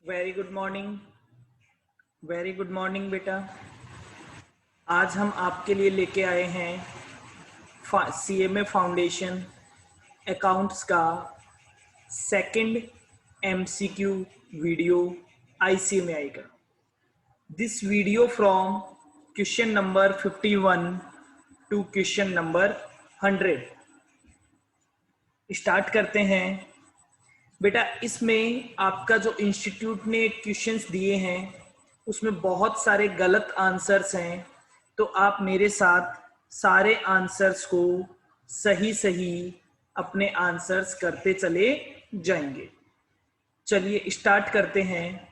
Very good morning. Very good morning बेटा। आज हम आपके लिए लेके आए हैं सीएमए फाउंडेशन अकाउंट्स का सेकंड एमसीक्यू वीडियो आईसीएमआई का। This video from question number 51 to question number 100। Start करते हैं बेटा। इसमें आपका जो इंस्टीट्यूट ने क्वेश्चंस दिए हैं उसमें बहुत सारे गलत आंसर्स हैं, तो आप मेरे साथ सारे आंसर्स को सही सही अपने आंसर्स करते चले जाएंगे। चलिए स्टार्ट करते हैं।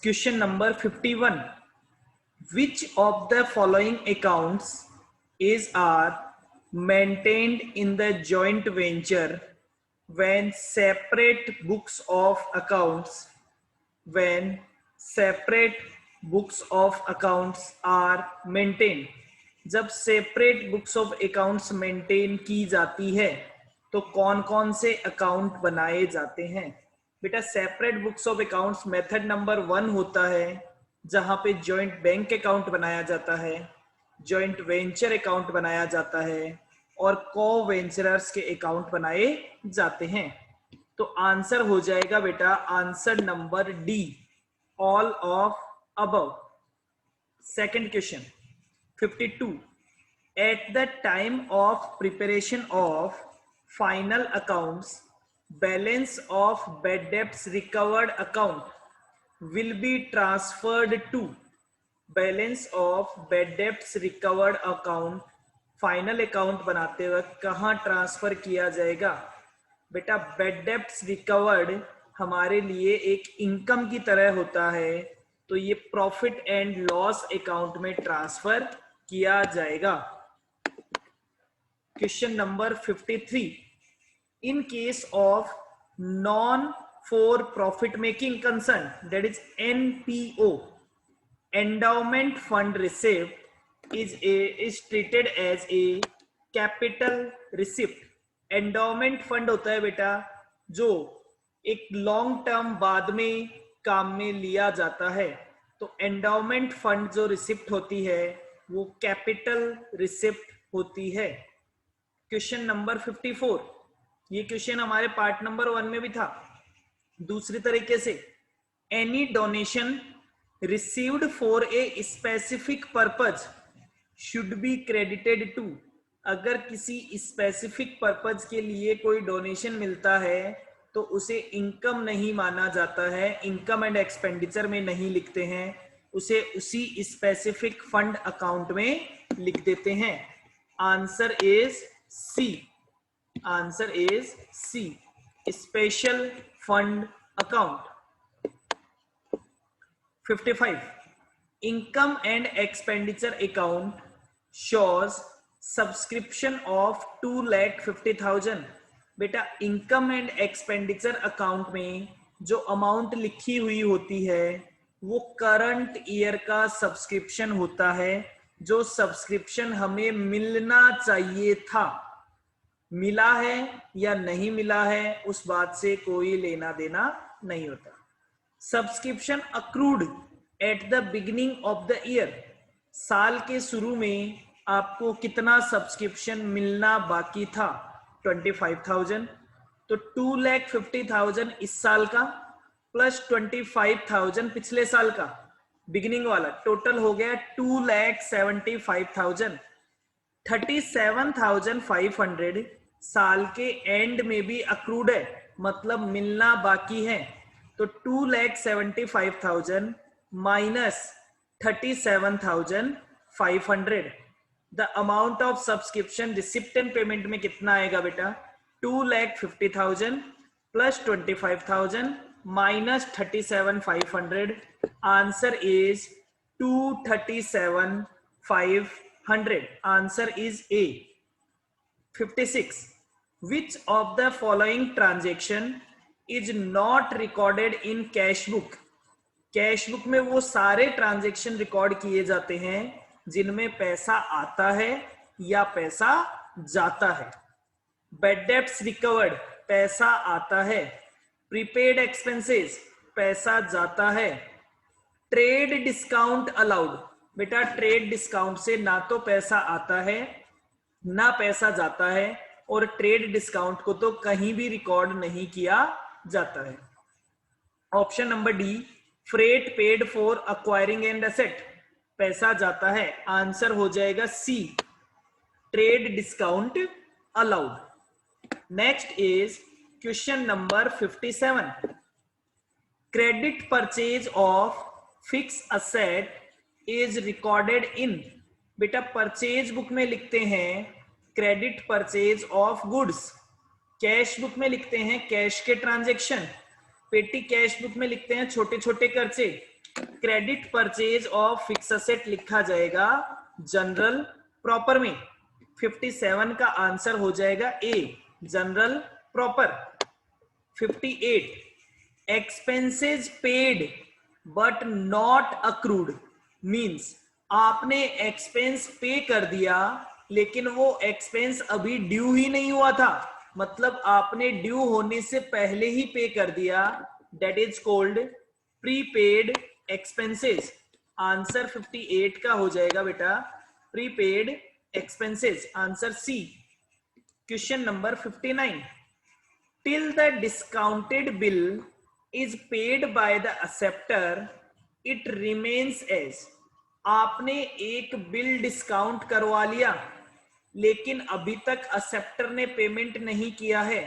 Question number 51, which of the following accounts is are maintained in the joint venture when separate books of accounts are maintained। जब separate books of accounts maintain की जाती है तो कौन कौन से अकाउंट बनाए जाते हैं बेटा। Separate books of accounts method number 1 होता है जहां पे जॉइंट बैंक अकाउंट बनाया जाता है, जॉइंट वेंचर अकाउंट बनाया जाता है और को वेंचरर्स के अकाउंट बनाए जाते हैं। तो आंसर हो जाएगा बेटा answer number D, all of above. Second question 52, at the time of preparation of final accounts balance of bad debts recovered account will be transferred to. Balance of bad debts recovered account final account बनाते वक्त कहां transfer किया जाएगा बेटा। Bad debts recovered हमारे लिए एक income की तरह होता है, तो ये प्रॉफिट एंड लॉस अकाउंट में ट्रांसफर किया जाएगा। Question number 53, in case of non for profit making concern that is NPO, endowment fund receipt is treated as a capital receipt। Endowment fund होता है बेटा जो एक लॉन्ग टर्म बाद में काम में लिया जाता है, तो एंडाउमेंट फंड जो रिसिप्ट होती है वो कैपिटल रिसिप्ट होती है। क्वेश्चन नंबर 54, ये क्वेश्चन हमारे पार्ट नंबर 1 में भी था। दूसरी तरीके से, any donation received for a specific purpose should be credited to। अगर किसी स्पेसिफिक पर्पज के लिए कोई डोनेशन मिलता है तो उसे इनकम नहीं माना जाता है, इनकम एंड एक्सपेंडिचर में नहीं लिखते हैं, उसे उसी स्पेसिफिक फंड अकाउंट में लिख देते हैं। Answer is C, answer is C, special fund account. 55, income and expenditure account shows subscription of 2,50,000। बेटा इनकम एंड एक्सपेंडिचर अकाउंट में जो अमाउंट लिखी हुई होती है वो करंट ईयर का सब्सक्रिप्शन होता है, जो सब्सक्रिप्शन हमें मिलना चाहिए था। मिला है या नहीं मिला है उस बात से कोई लेना देना नहीं होता। Subscription accrued at the beginning of the year, साल के शुरू में आपको कितना सब्सक्रिप्शन मिलना बाकी था 25,000, तो 2,50,000 इस साल का प्लस 25,000 पिछले साल का बिगिनिंग वाला, टोटल हो गया 2,75,000। 37,500 साल के एंड में भी अक्रूड है, मतलब मिलना बाकी है, तो 2,75,000 minus 37,500, the amount of subscription receipt and payment में कितना आएगा बेटा 2,50,000 plus 25,000 minus 37,500। Answer is 237,500। Answer is a. 56, which of the following transaction is not recorded in cash book. Cash book में वो सारे ट्रांजैक्शन रिकॉर्ड किए जाते हैं जिनमें पैसा आता है या पैसा जाता है। बैड डेब्ट्स रिकवर्ड पैसा आता है, प्रीपेड एक्सपेंसेस पैसा जाता है। ट्रेड डिस्काउंट अलाउड, बेटा ट्रेड डिस्काउंट से ना तो पैसा आता है ना पैसा जाता है, और ट्रेड डिस्काउंट को तो कहीं भी रिकॉर्ड नहीं किया जाता है। Option number d, freight paid for acquiring and asset, पैसा जाता है। आंसर हो जाएगा c, trade discount allowed. Next is question number 57, credit purchase of fixed asset is recorded in, बेटा परचेज बुक में लिखते हैं credit purchase of goods, cash book में लिखते हैं कैश के ट्रांजैक्शन, पेटी कैश बुक में लिखते हैं छोटे छोटे खर्चे। Credit purchase of fixed asset लिखा जाएगा जनरल प्रॉपर में। 57 का आंसर हो जाएगा a, journal proper. 58, expenses paid but not accrued means आपने एक्सपेंस पे कर दिया लेकिन वो एक्सपेंस अभी ड्यू ही नहीं हुआ था, मतलब आपने ड्यू होने से पहले ही पे कर दिया, that is called prepaid expenses. Answer 58 का हो जाएगा बेटा prepaid expenses, answer C. Question number 59, till the discounted bill is paid by the acceptor it remains as, आपने एक बिल डिस्काउंट करवा लिया लेकिन अभी तक एक्सेप्टर ने पेमेंट नहीं किया है,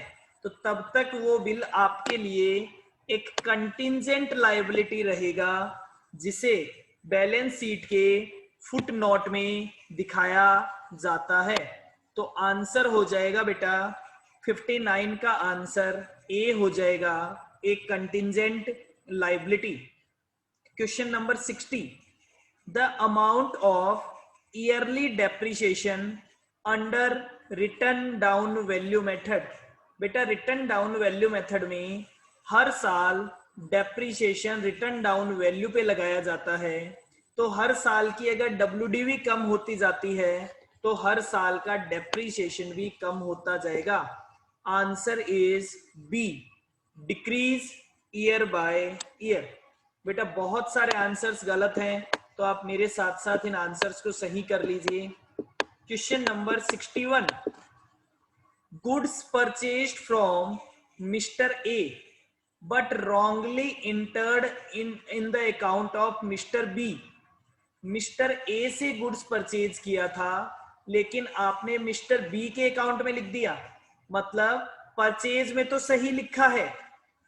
तो तब तक वो बिल आपके लिए एक कंटिंजेंट लायबिलिटी रहेगा जिसे बैलेंस शीट के फुट नोट में दिखाया जाता है। तो आंसर हो जाएगा बेटा 59 का आंसर ए हो जाएगा, एक contingent liability. Question number 60, the amount of yearly depreciation under written down value method, बेटा written down value method में हर साल depreciation written down value पे लगाया जाता है, तो हर साल की अगर WDV कम होती जाती है तो हर साल का depreciation भी कम होता जाएगा। Answer is B, decrease year by year. बेटा बहुत सारे आंसर्स गलत हैं तो आप मेरे साथ साथ इन आंसर्स को सही कर लीजिए। Question number 61, goods purchased from mister A but wrongly entered in the account of mister B, mister A से गुड्स परचेज किया था लेकिन आपने मिस्टर बी के अकाउंट में लिख दिया, मतलब परचेज में तो सही लिखा है,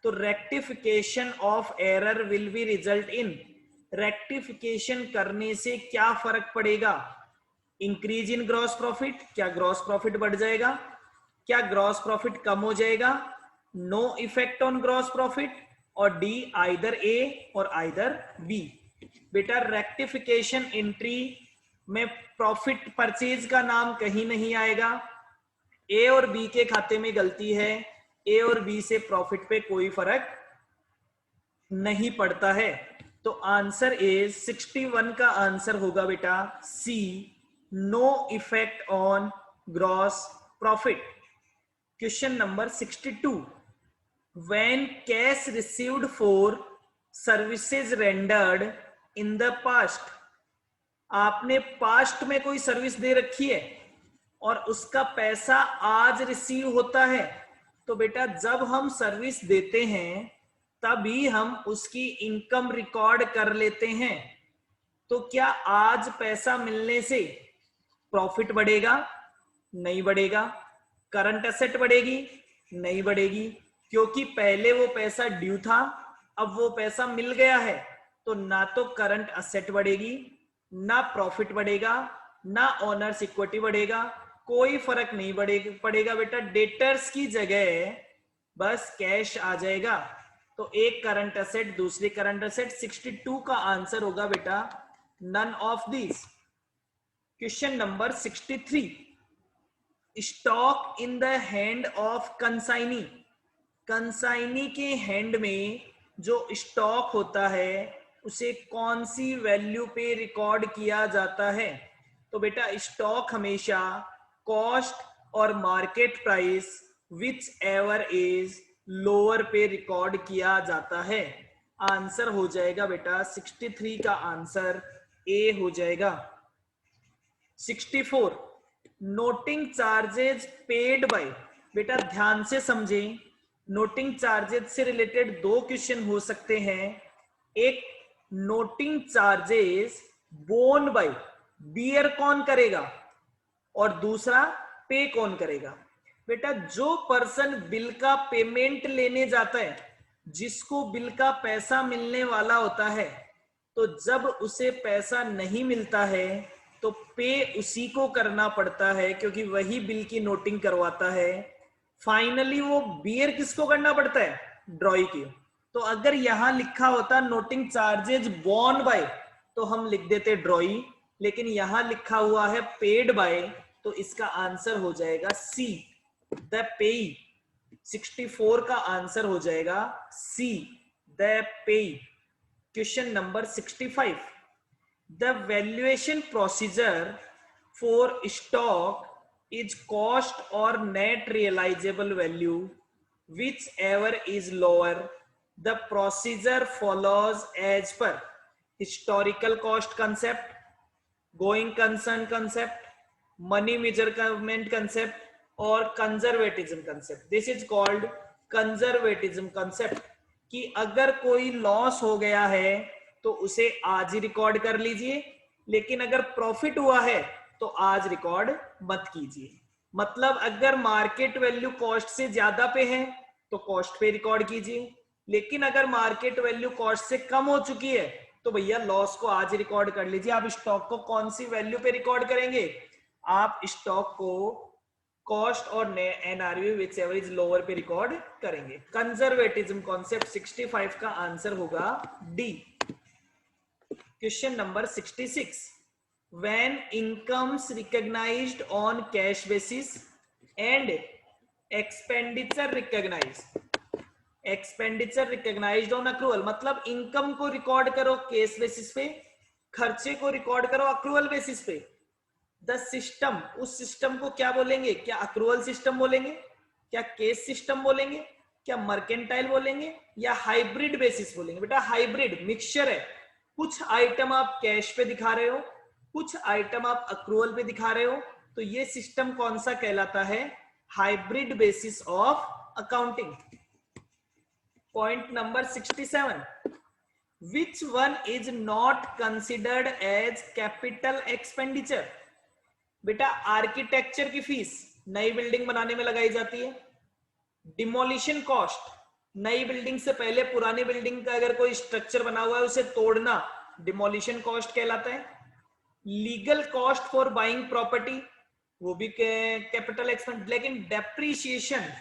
तो rectification of error will be result in, rectification करने से क्या फर्क पड़ेगा, इंक्रीज इन ग्रॉस प्रॉफिट, क्या ग्रॉस प्रॉफिट बढ़ जाएगा, क्या ग्रॉस प्रॉफिट कम हो जाएगा, no effect on gross profit, और डी आइदर ए और आइदर बी। बेटा रेक्टिफिकेशन एंट्री में प्रॉफिट परचेज का नाम कहीं नहीं आएगा, ए और बी के खाते में गलती है, ए और बी से प्रॉफिट पे कोई फर्क नहीं पड़ता है, तो आंसर इज 61 का आंसर होगा बेटा c, no effect on gross profit. Question number 62, when cash received for services rendered in the past, आपने पास्ट में कोई सर्विस दे रखी है और उसका पैसा आज रिसीव होता है, तो बेटा जब हम सर्विस देते हैं तभी हम उसकी इनकम रिकॉर्ड कर लेते हैं, तो क्या आज पैसा मिलने से प्रॉफिट बढ़ेगा? नहीं बढ़ेगा। करंट एसेट बढ़ेगी? नहीं बढ़ेगी, क्योंकि पहले वो पैसा ड्यू था, अब वो पैसा मिल गया है, तो ना तो करंट एसेट बढ़ेगी, ना प्रॉफिट बढ़ेगा, ना ओनर्स इक्विटी बढ़ेगा, कोई फर्क नहीं पड़ेगा बेटा। डेटर्स की जगह बस कैश आ जाएगा, तो एक करंट एसेट दूसरी करंट एसेट। 62 का आंसर होगा बेटा none of this. Question number 63, stock in the hand of consignee, consignee के हैंड में जो स्टॉक होता है उसे कौन सी वैल्यू पे रिकॉर्ड किया जाता है? तो बेटा स्टॉक हमेशा कॉस्ट और market price which ever is lower पे रिकॉर्ड किया जाता है। आंसर हो जाएगा बेटा 63 का आंसर ए हो जाएगा। 64 नोटिंग चार्जेज पेड बाय, बेटा ध्यान से समझें, नोटिंग चार्जेज से रिलेटेड दो क्वेश्चन हो सकते हैं। एक noting charges borne by, bear कौन करेगा, और दूसरा पे कौन करेगा। बेटा जो पर्सन बिल का पेमेंट लेने जाता है, जिसको बिल का पैसा मिलने वाला होता है, तो जब उसे पैसा नहीं मिलता है तो पे उसी को करना पड़ता है, क्योंकि वही बिल की नोटिंग करवाता है। फाइनली वो बियर किसको करना पड़ता है, ड्रॉई की। तो अगर यहां लिखा होता नोटिंग चार्जेज बॉर्न बाय तो हम लिख देते ड्रॉई, लेकिन यहां लिखा हुआ है पेड बाय, तो इसका आंसर हो जाएगा सी, द पेई। 64 का आंसर हो जाएगा सी, द पेई। Question number 65 the valuation procedure for stock is cost or net realizable value, whichever is lower the procedure follows as per historical cost concept, going concern concept, money measurement concept और conservatism concept. This is called conservatism concept कि अगर कोई loss हो गया है तो उसे आज ही रिकॉर्ड कर लीजिए, लेकिन अगर प्रॉफिट हुआ है तो आज रिकॉर्ड मत कीजिए। मतलब अगर मार्केट वैल्यू कॉस्ट से ज्यादा पे है तो कॉस्ट पे रिकॉर्ड कीजिए, लेकिन अगर मार्केट वैल्यू कॉस्ट से कम हो चुकी है तो भैया लॉस को आज रिकॉर्ड कर लीजिए। आप स्टॉक को कौन सी वैल्यू पे रिकॉर्ड करेंगे, आप स्टॉक को कॉस्ट और NRV which ever is lower पे रिकॉर्ड करेंगे। कंजर्वेटिज्म कॉन्सेप्ट 65 का आंसर होगा D. Question number 66 when incomes recognized on cash basis and expenditure recognized on accrual, मतलब इनकम को रिकॉर्ड करो केस बेसिस पे, खर्चे को रिकॉर्ड करो अक्रूवल बेसिस पे। द सिस्टम, उस सिस्टम को क्या बोलेंगे, क्या अक्रूवल सिस्टम बोलेंगे, क्या केस सिस्टम बोलेंगे, क्या मर्केंटाइल बोलेंगे, या हाइब्रिड बेसिस बोलेंगे। बेटा हाइब्रिड मिक्सचर है, कुछ आइटम आप कैश पे दिखा रहे हो, कुछ आइटम आप अक्रूवल पे दिखा रहे हो, तो ये सिस्टम कौन सा कहलाता है, hybrid basis of accounting. Point number 67 which one is not considered as capital expenditure. बेटा आर्किटेक्चर की फीस नई बिल्डिंग बनाने में लगाई जाती है, डिमोलिशन कॉस्ट नई बिल्डिंग से पहले पुरानी बिल्डिंग का अगर कोई स्ट्रक्चर बना हुआ है उसे तोड़ना डिमोलिशन कॉस्ट कहलाता है, legal cost for buying property वो भी कैपिटल एक्सपेंस, लेकिन डेप्रीशिएशन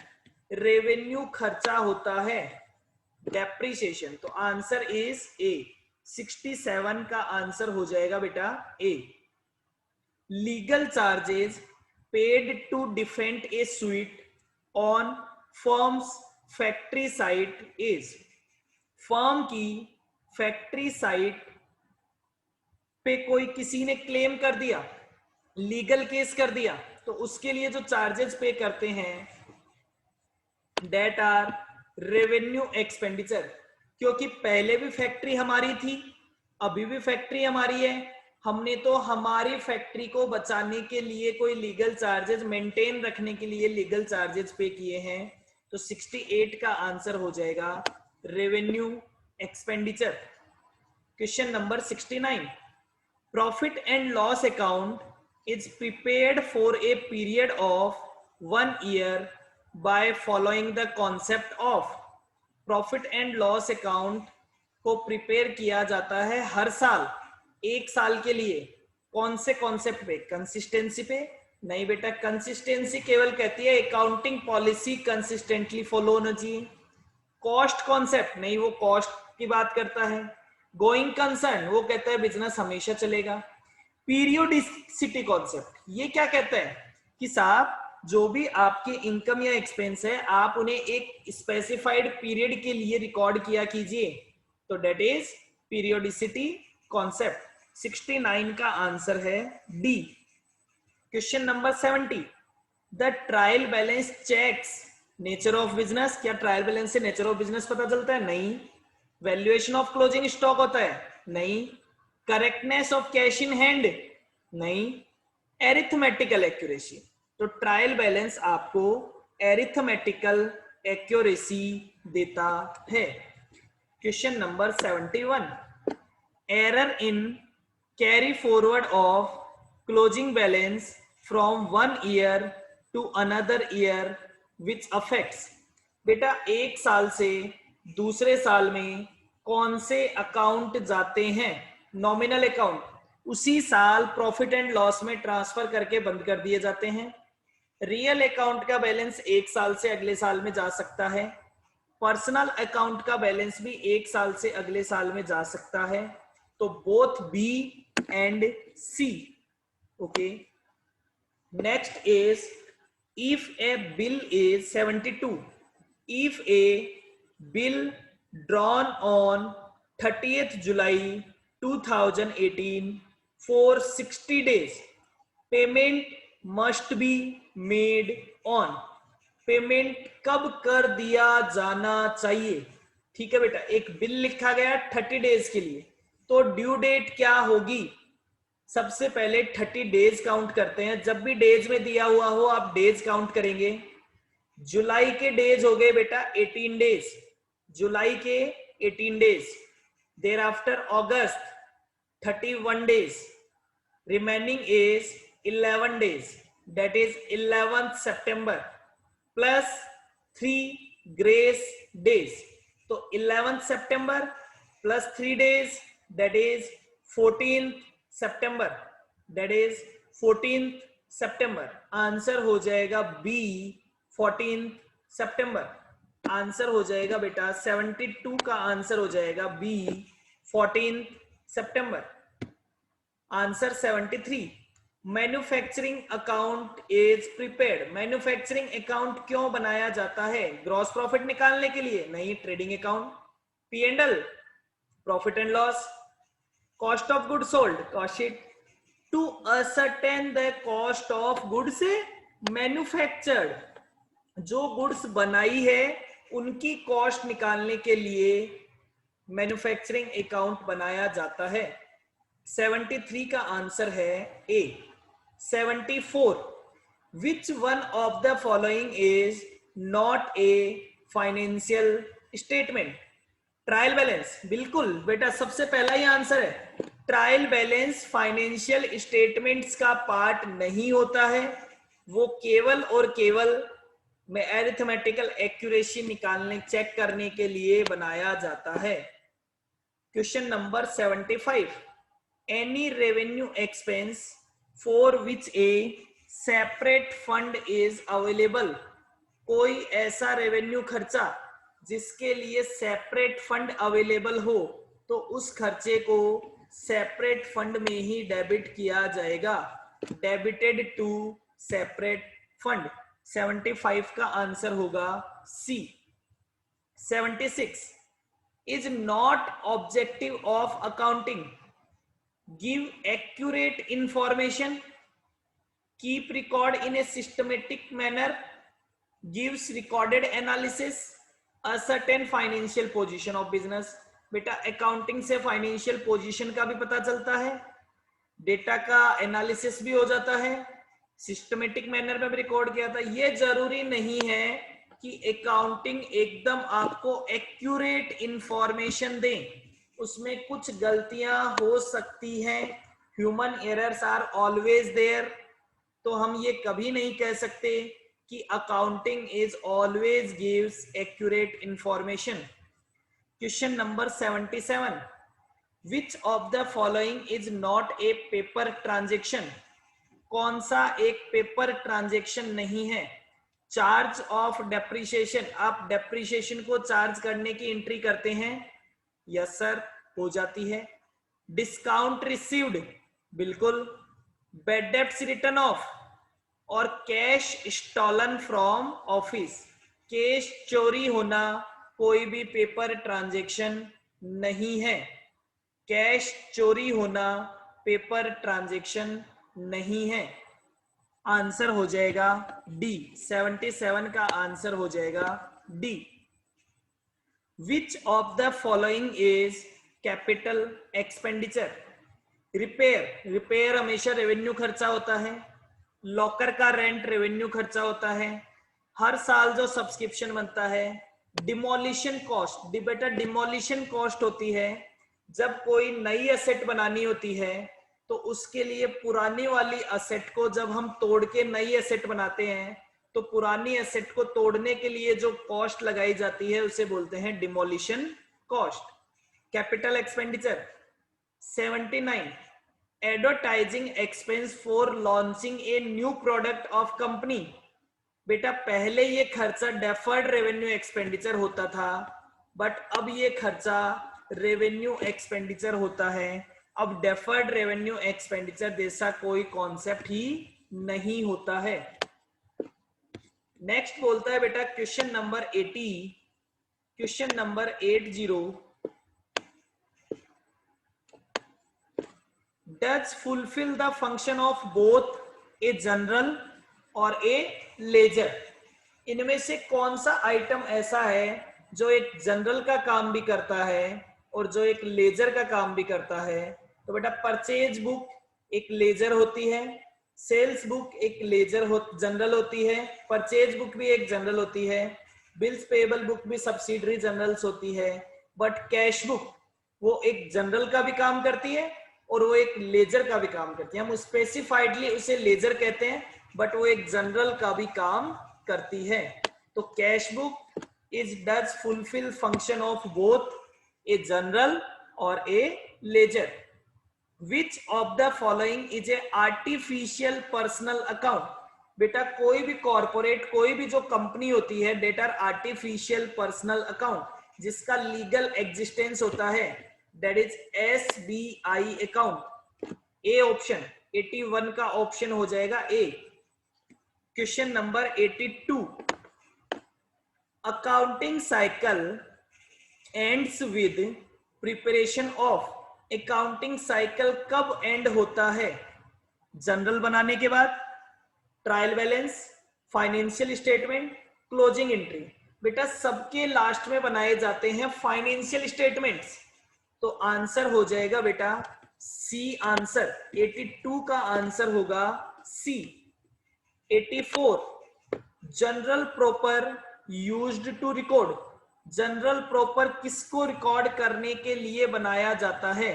रेवेन्यू खर्चा होता है, डेप्रीशिएशन। तो आंसर इज ए, 67 का आंसर हो जाएगा बेटा a. Legal charges paid to defend a suit on firm's factory site is, firm की फैक्ट्री साइट पे कोई किसी ने क्लेम कर दिया, लीगल केस कर दिया, तो उसके लिए जो चार्जेस पे करते हैं डेट आर रेवेन्यू एक्सपेंडिचर। क्योंकि पहले भी फैक्ट्री हमारी थी, अभी भी फैक्ट्री हमारी है, हमने तो हमारी फैक्ट्री को बचाने के लिए कोई लीगल चार्जेस मेंटेन रखने के लिए लीगल चार्जेस पे किए हैं। तो 68 का आंसर हो जाएगा revenue expenditure. Question number 69 profit and loss account is prepared for a period of 1 year by following the concept of, profit and loss account को प्रिपेयर किया जाता है हर साल, एक साल के लिए। कौन से कॉन्सेप्ट पे, कंसिस्टेंसी पे? नहीं बेटा, कंसिस्टेंसी केवल कहती है अकाउंटिंग पॉलिसी कंसिस्टेंटली फॉलो होना चाहिए। कॉस्ट कॉन्सेप्ट नहीं, वो कॉस्ट की बात करता है। गोइंग कंसर्न वो कहता है बिजनेस हमेशा चलेगा। पीरियोडिसिटी कॉन्सेप्ट ये क्या कहता है कि साहब जो भी आपके इनकम या एक्सपेंस है आप उन्हें एक स्पेसिफाइड पीरियड के लिए रिकॉर्ड किया कीजिए, तो डेट इज पीरियोडिसिटी कॉन्सेप्ट। 69 का आंसर है D. Question number 70 the trial balance checks nature of business. क्या ट्रायल बैलेंस से नेचर ऑफ बिजनेस पता चलता है? नहीं। वैल्यूएशन ऑफ क्लोजिंग स्टॉक होता है? नहीं। Correctness of cash in hand? नहीं। Arithmetical accuracy. तो ट्रायल बैलेंस आपको एरिथमेटिकल एक्यूरेसी देता है। Question number 71, error in carry forward of closing balance from one year to another year which affects. बेटा एक साल से दूसरे साल में कौन से अकाउंट जाते हैं? नॉमिनल अकाउंट उसी साल प्रॉफिट एंड लॉस में ट्रांसफर करके बंद कर दिए जाते हैं। रियल अकाउंट का बैलेंस एक साल से अगले साल में जा सकता है। पर्सनल अकाउंट का बैलेंस भी एक साल से अगले साल में जा सकता है। तो both B and C. Okay, next is if a bill is 72, if a bill drawn on 30th July 2018 for 60 days, payment must be made on, payment कब कर दिया जाना चाहिए? ठीक है बेटा, एक बिल लिखा गया 30 डेज के लिए, तो ड्यू डेट क्या होगी? सबसे पहले 30 डेज काउंट करते हैं। जब भी डेज में दिया हुआ हो आप डेज काउंट करेंगे। जुलाई के डेज हो गए बेटा 18 डेज, जुलाई के 18 डेज। देर आफ्टर अगस्त 31 days, remaining is 11 days, that is 11 सितंबर प्लस 3 ग्रेस डेज। तो 11 सितंबर प्लस 3 डेज, दैट इज 14 सितंबर, दैट इज 14 सितंबर। आंसर हो जाएगा बी 14 सितंबर। आंसर हो जाएगा बेटा 72 का आंसर हो जाएगा बी 14 सितंबर। Answer 73, manufacturing account is prepared. Manufacturing account क्यों बनाया जाता है? ग्रॉस प्रॉफिट निकालने के लिए? नहीं। Trading account. P and L, profit and loss. Cost of good sold, cost sheet. To ascertain the cost of goods manufactured, जो गुड्स बनाई है उनकी कॉस्ट निकालने के लिए मैन्युफैक्चरिंग अकाउंट बनाया जाता है। 73 का आंसर है ए। 74, विच one of the following is not a financial statement? Trial balance, बिल्कुल बेटा सबसे पहला ही आंसर है। ट्रायल बैलेंस फाइनेंशियल स्टेटमेंट्स का पार्ट नहीं होता है, वो केवल और केवल में अरिथमेटिकल एक्यूरेसी निकालने चेक करने के लिए बनाया जाता है। Question number 75, any revenue expense for which A separate fund is available. कोई ऐसा रेवेन्यू खर्चा जिसके लिए सेपरेट फंड अवेलेबल हो, तो उस खर्चे को सेपरेट फंड में ही डेबिट किया जाएगा। Debited to separate fund. 75 का आंसर होगा सी। 76, is not objective of accounting give accurate information, keep record in a systematic manner, gives recorded analysis, a certain financial position of business। बेटा accounting से financial position का भी पता चलता है, data का एनालिसिस भी हो जाता है, सिस्टमेटिक मैनर में भी रिकॉर्ड किया था। ये जरूरी नहीं है कि अकाउंटिंग एकदम आपको एक्यूरेट इंफॉर्मेशन दे, उसमें कुछ गलतियां हो सकती हैं। Human errors are always there. तो हम ये कभी नहीं कह सकते कि accounting is always gives accurate information. Question number 77, which of the following is not a paper transaction? कौन सा एक पेपर ट्रांजेक्शन नहीं है? चार्ज ऑफ डेप्रिसिएशन, आप डेप्रिसिएशन को चार्ज करने की एंट्री करते हैं? यस सर, हो जाती है। डिस्काउंट रिसीव्ड, बिल्कुल। बैड डेब्ट्स रिटर्न ऑफ, और cash stolen from office. Cash चोरी होना कोई भी पेपर ट्रांजैक्शन नहीं है। कैश चोरी होना पेपर ट्रांजैक्शन नहीं है। आंसर हो जाएगा डी। 77 का आंसर हो जाएगा D. Which of the following is capital expenditure? Repair हमेशा रेवेन्यू खर्चा होता है, लॉकर का रेंट रेवेन्यू खर्चा होता है, हर साल जो सब्सक्रिप्शन बनता है, डिमोलिशन कॉस्ट, बेटा डिमोलिशन कॉस्ट होती है जब कोई नई एसेट बनानी होती है तो उसके लिए पुरानी वाली एसेट को जब हम तोड़ के नई एसेट बनाते हैं तो पुरानी एसेट को तोड़ने के लिए जो कॉस्ट लगाई जाती है उसे बोलते हैं demolition cost. Capital expenditure 79 advertising expense for launching a new product of company. बेटा पहले ये खर्चा डेफर्ड रेवेन्यू एक्सपेंडिचर होता था, बट अब ये खर्चा रेवेन्यू एक्सपेंडिचर होता है। अब डेफर्ड रेवेन्यू एक्सपेंडिचर जैसा कोई कॉन्सेप्ट ही नहीं होता है। नेक्स्ट बोलता है बेटा question number 80, question number 80, does fulfill the function of both a general और a ledger? इनमें से कौन सा आइटम ऐसा है जो एक जनरल का काम भी करता है और जो एक लेजर का काम भी करता है? तो बेटा परचेज बुक एक लेजर होती है, सेल्स बुक एक लेजर जनरल होती है, परचेज बुक भी एक जनरल होती है, बिल्स पेबल बुक भी सब्सिडरी जनरल्स होती है, बट कैश बुक वो एक जनरल का भी काम करती है और वो एक लेजर का भी काम करती है। हम स्पेसिफाइडली उसे लेजर कहते हैं, बट वो एक जनरल का भी काम करती है। तो cash book is does fulfil function of both a journal और a ledger. Which of the following is a artificial personal account? बेटा कोई भी कॉर्पोरेट, कोई भी जो कंपनी होती है, that are artificial personal account जिसका लीगल एग्जिस्टेंस होता है, that is SBI account. A option 81 का ऑप्शन हो जाएगा a. Question number 82, accounting cycle ends with preparation of. Accounting cycle कब एंड होता है? जनरल बनाने के बाद, trial balance, financial statement, closing entry. बेटा सबके लास्ट में बनाए जाते हैं फाइनेंशियल स्टेटमेंट्स, तो आंसर हो जाएगा बेटा सी आंसर। 82 का आंसर होगा C. 84, journal proper used to record. Journal proper किसको रिकॉर्ड करने के लिए बनाया जाता है?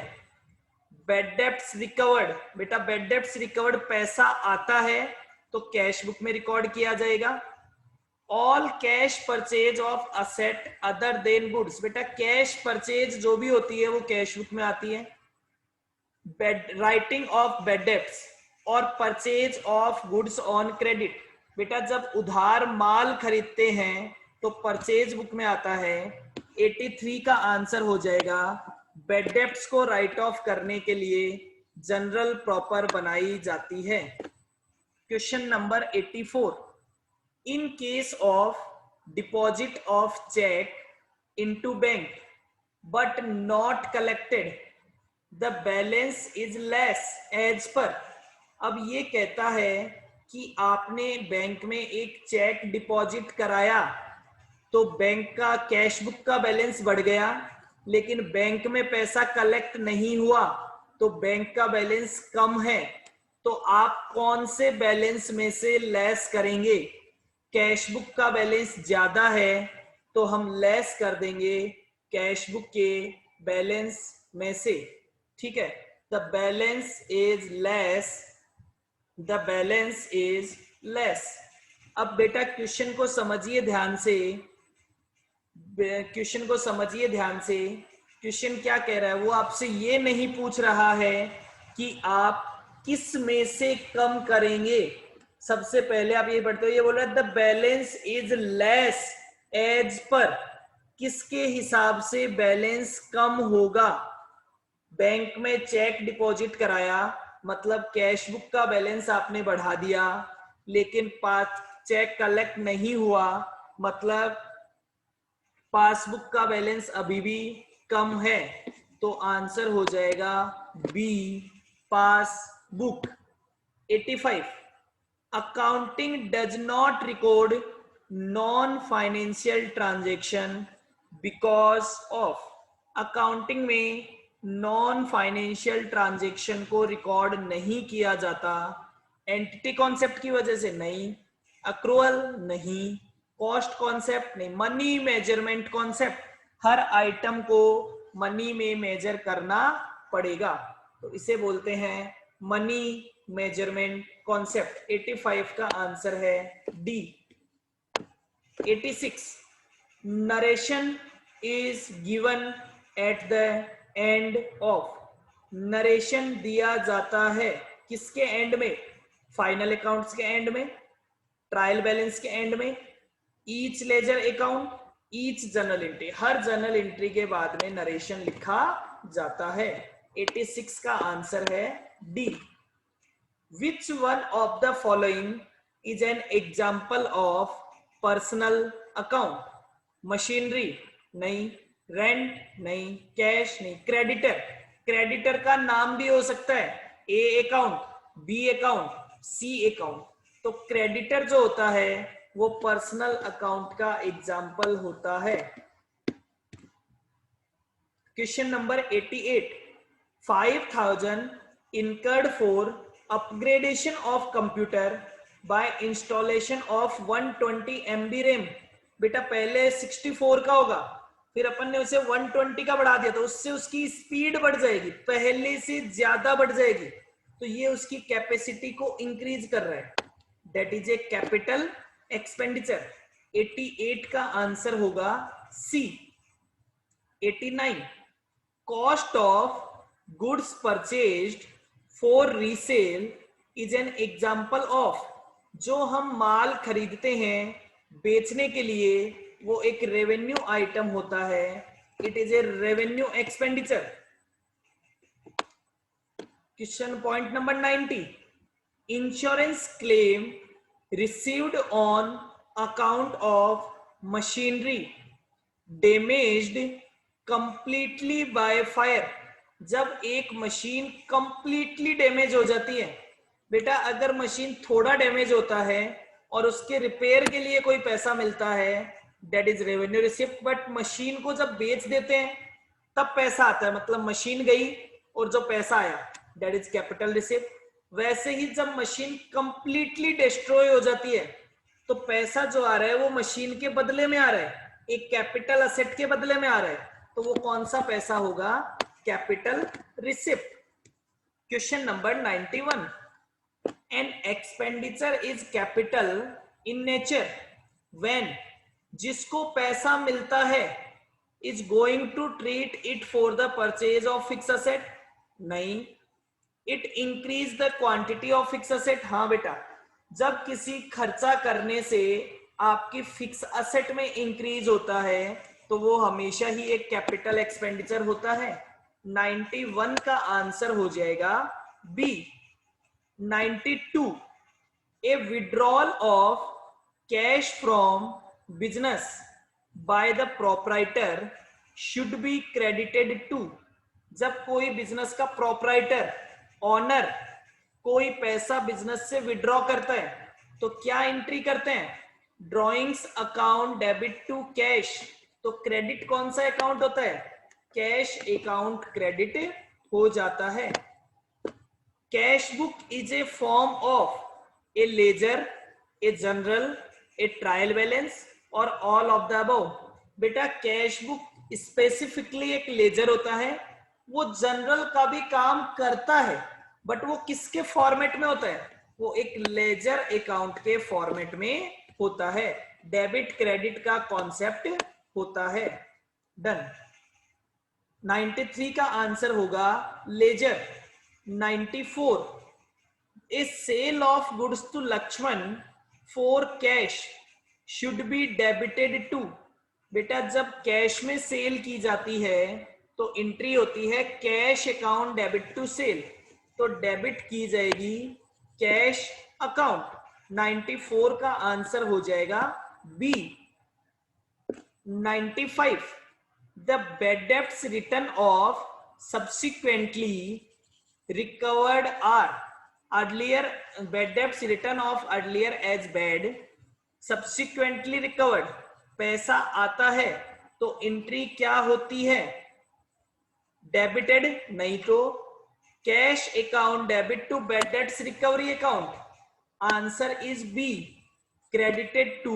Bad debts recovered. बेटा बैड डेब्ट्स रिकवर्ड पैसा आता है तो कैश बुक में रिकॉर्ड किया जाएगा। All cash purchase of asset other than goods. बेटा कैश परचेज जो भी होती है वो कैश बुक में आती है। राइटिंग ऑफ बैड डेब्ट्स और purchase of goods on credit. बेटा जब उधार माल खरीदते हैं तो परचेज बुक में आता है। 83 का आंसर हो जाएगा बैड डेब्ट्स को राइट ऑफ करने के लिए जनरल प्रॉपर बनाई जाती है। Question number 84, in case of deposit of check into bank but not collected, the balance is less as per। अब ये कहता है कि आपने बैंक में एक चेक डिपॉजिट कराया तो बैंक का कैश बुक का बैलेंस बढ़ गया, लेकिन बैंक में पैसा कलेक्ट नहीं हुआ तो बैंक का बैलेंस कम है। तो आप कौन से बैलेंस में से लेस करेंगे? कैश बुक का बैलेंस ज्यादा है तो हम लेस कर देंगे कैश बुक के बैलेंस में से। ठीक है, the balance is less, the balance is less. अब बेटा क्वेश्चन को समझिए ध्यान से, क्वेश्चन को समझिए ध्यान से। क्वेश्चन क्या कह रहा है? वो आपसे ये नहीं पूछ रहा है कि आप किस में से कम करेंगे। सबसे पहले आप ये पढ़ते हो, ये बोल रहा है the balance is less as per. किसके हिसाब से बैलेंस कम होगा? बैंक में चेक डिपॉजिट कराया मतलब कैश बुक का बैलेंस आपने बढ़ा दिया, लेकिन चेक कलेक्ट नहीं हुआ मतलब पासबुक का बैलेंस अभी भी कम है। तो आंसर हो जाएगा B, passbook. 85, accounting does not record non financial transaction because of accounting में नॉन फाइनेंशियल ट्रांजेक्शन को रिकॉर्ड नहीं किया जाता, एंटिटी कॉन्सेप्ट की वजह से नहीं, अक्रूअल नहीं, कॉस्ट कॉन्सेप्ट नहीं, मनी मेजरमेंट कॉन्सेप्ट, हर आइटम को मनी में मेजर करना पड़ेगा, तो इसे बोलते हैं मनी मेजरमेंट कॉन्सेप्ट। 85 का आंसर है d. 86 narration is given at the end of, narration दिया जाता है किसके एंड में, फाइनल अकाउंट्स के एंड में, ट्रायल बैलेंस के एंड में, each ledger account, each journal entry, हर जर्नल एंट्री के बाद में नरेशन लिखा जाता है। 86 का आंसर है D. Which one of the following is an example of personal account, machinery नहीं, रेंट नहीं, कैश नहीं, क्रेडिटर, क्रेडिटर का नाम भी हो सकता है, A account, B account, C account, तो क्रेडिटर जो होता है वो पर्सनल अकाउंट का एग्जाम्पल होता है। Question number 88 5000 incurred for upgradation of computer by installation of 120 MB RAM। बेटा पहले 64 का होगा, फिर अपन ने उसे 120 का बढ़ा दिया, तो उससे उसकी स्पीड बढ़ जाएगी, पहले से ज्यादा बढ़ जाएगी, तो ये उसकी कैपेसिटी को इंक्रीज कर रहा है, that is a capital expenditure. 88 का आंसर होगा सी। 89 cost of goods purchased for resale is an example of, जो हम माल खरीदते हैं बेचने के लिए, वो एक रेवेन्यू आइटम होता है, it is a revenue expenditure. Question point number 90 insurance claim received on account of machinery damaged completely by fire. जब एक मशीन कंप्लीटली डैमेज हो जाती है, बेटा अगर मशीन थोड़ा डैमेज होता है और उसके रिपेयर के लिए कोई पैसा मिलता है, that is revenue receipt, but machine को जब बेच देते हैं तब पैसा आता है, मतलब मशीन गई और जो पैसा आया, दैट इज कैपिटल रिसिप्ट। वैसे ही जब मशीन कंप्लीटली डिस्ट्रॉय हो जाती है तो पैसा जो आ रहा है वो मशीन के बदले में आ रहा है, एक कैपिटल असेट के बदले में आ रहा है, तो वो कौन सा पैसा होगा, capital receipt. Question number 91 an expenditure is capital in nature when, जिसको पैसा मिलता है is going to treat it for the purchase of fixed asset, नहीं, it increase the quantity of fixed asset, हाँ बेटा, जब किसी खर्चा करने से आपकी फिक्स असेट में इंक्रीज होता है तो वो हमेशा ही एक कैपिटल एक्सपेंडिचर होता है। 91 का आंसर हो जाएगा B. 92 a withdrawal of cash from business by the proprietor should be credited to, जब कोई बिजनेस का प्रोप्राइटर, ऑनर कोई पैसा बिजनेस से विड्रॉ करता है तो क्या एंट्री करते हैं, drawings account debit to cash, तो क्रेडिट कौन सा अकाउंट होता है, कैश अकाउंट क्रेडिट हो जाता है। Cash book is a form of a ledger, a journal, a trial balance और ऑल ऑफ द अबव। बेटा कैश बुक स्पेसिफिकली एक लेजर होता है, वो जनरल का भी काम करता है, बट वो किसके फॉर्मेट में होता है, वो एक लेजर अकाउंट के फॉर्मेट में होता है, डेबिट क्रेडिट का कॉन्सेप्ट होता है। डन। 93 का आंसर होगा ledger. 94 a sale of goods to Lakshman for cash should be debited to, बेटा जब कैश में सेल की जाती है तो एंट्री होती है cash account debit to sale, तो डेबिट की जाएगी कैश अकाउंट। 94 का आंसर हो जाएगा B. 95 the bad debts written off subsequently recovered are, earlier bad debts written off earlier as bad, subsequently recovered, पैसा आता है तो एंट्री क्या होती है? डेबिटेड, नहीं तो cash account debit to bad debts recovery account. Answer is B, credited to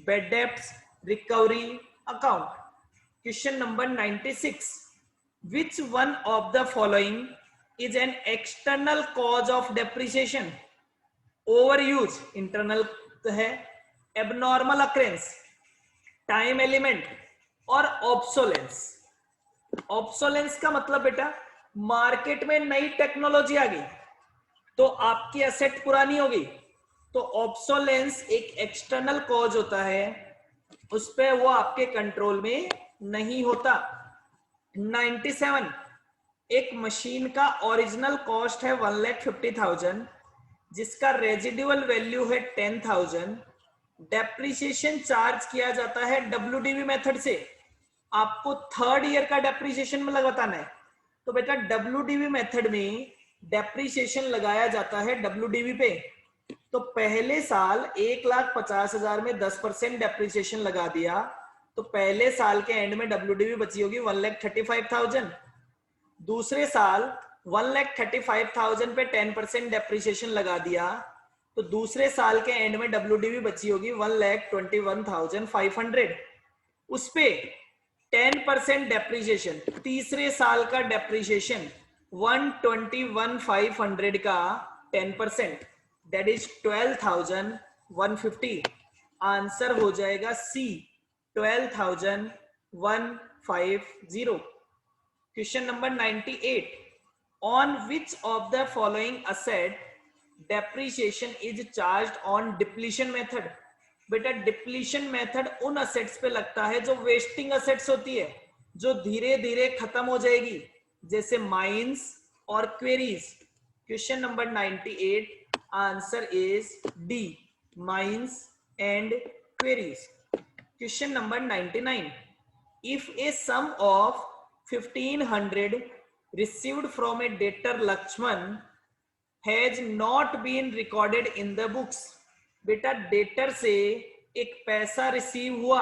bad debts recovery account. Question number 96. Which one of the following is an external cause of depreciation? Overuse internal है, abnormal occurrence, time element और obsolescence. Obsolescence का मतलब बेटा market में नई technology आ गई तो आपकी एसेट पुरानी हो गई, तो ऑब्सोलेंस एक एक्सटर्नल कॉज होता है, उस पे वो आपके कंट्रोल में नहीं होता. 97. एक मशीन का ओरिजिनल कॉस्ट है 1,50,000 जिसका रेजिडुअल वैल्यू है 10,000. डेप्रिसिएशन चार्ज किया जाता है WDV मेथड से. आपको थर्ड ईयर का डेप्रिसिएशन में बताना है, तो बेटा WDV मेथड में डेप्रिसिएशन लगाया जाता है WDV पे. तो पहले साल 1,50,000 में 10% डेप्रिसिएशन लगा दिया, तो पहले साल के एंड में WDV बची होगी 1,35,000. दूसरे साल 1,35,000 पे 10% डेप्रिसिएशन लगा दिया, तो दूसरे साल के एंड में WDV बची होगी 1,21,500. उस पे 10% डेप्रिसिएशन, तीसरे साल का डेप्रिसिएशन 121,500 का 10%, दैट इज 12,150. आंसर हो जाएगा सी, 12,150. Question number 98. On which of the following asset depreciation is charged on depletion method? बेटा डिप्लीशन मेथड उन असेट्स पे लगता है जो वेस्टिंग असेट्स होती है, जो धीरे धीरे खत्म हो जाएगी, जैसे माइंस और quarries. Question number 98. Answer is D, mines and quarries. Question number 99. If a sum of 1,500 received from a debtor Lakshman has not been recorded in the books. बेटा डेटर से एक पैसा रिसीव हुआ,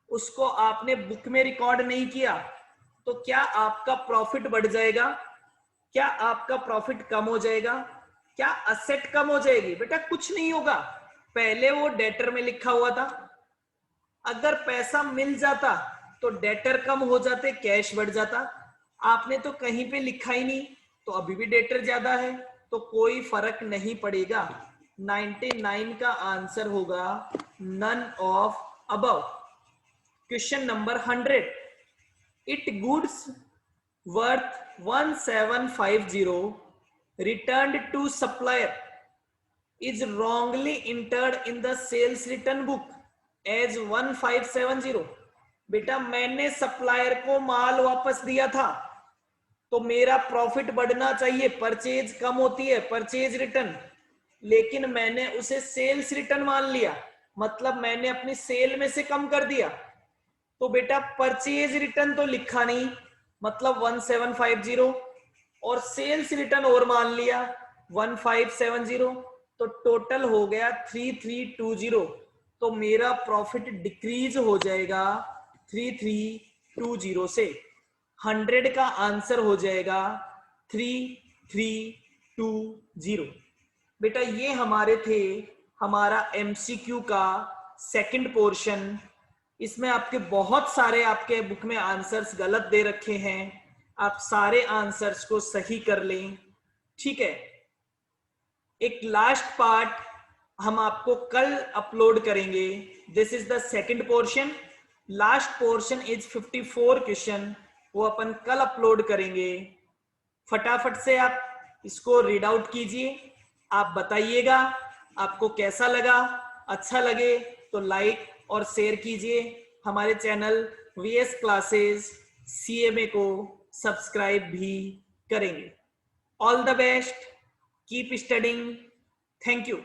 उसको आपने बुक में record नहीं किया, तो क्या आपका प्रॉफिट बढ़ जाएगा? क्या आपका प्रॉफिट कम हो जाएगा? क्या असेट कम हो जाएगी? बेटा कुछ नहीं होगा, पहले वो डेटर में लिखा हुआ था. अगर पैसा मिल जाता तो डेटर कम हो जाते, कैश बढ़ जाता. आपने तो कहीं पे लिखा ही नहीं, तो अभी भी डेटर ज्यादा है, तो कोई फर्क नहीं पड़ेगा. 99 का आंसर होगा none of above. Question number 100. It goods worth 1,750 returned to supplier is wrongly entered in the sales return book as 1,570. बेटा मैंने सप्लायर को माल वापस दिया था, तो मेरा प्रॉफिट बढ़ना चाहिए, परचेज कम होती है, परचेज रिटर्न, लेकिन मैंने उसे सेल्स रिटर्न मान लिया, मतलब मैंने अपनी सेल में से कम कर दिया. तो बेटा परचेज रिटर्न तो लिखा नहीं, मतलब 1,750, और सेल्स रिटर्न और मान लिया 1,570, तो टोटल हो गया 3,320. तो मेरा प्रॉफिट डिक्रीज हो जाएगा 3,320 से. 100 का आंसर हो जाएगा 3,320. बेटा ये हमारे थे हमारा MCQ का सेकंड पोर्शन. इसमें आपके बहुत सारे आपके बुक में आंसर्स गलत दे रखे हैं, आप सारे आंसर्स को सही कर लें, ठीक है. एक लास्ट पार्ट हम आपको कल अपलोड करेंगे. This is the second portion. Last portion is 54 question, वो अपन कल अपलोड करेंगे. फटाफट से आप इसको रीड आउट कीजिए, आप बताइएगा आपको कैसा लगा. अच्छा लगे तो लाइक और शेयर कीजिए. हमारे चैनल VS क्लासेस CMA को सब्सक्राइब भी करेंगे. All the best, keep studying. Thank you.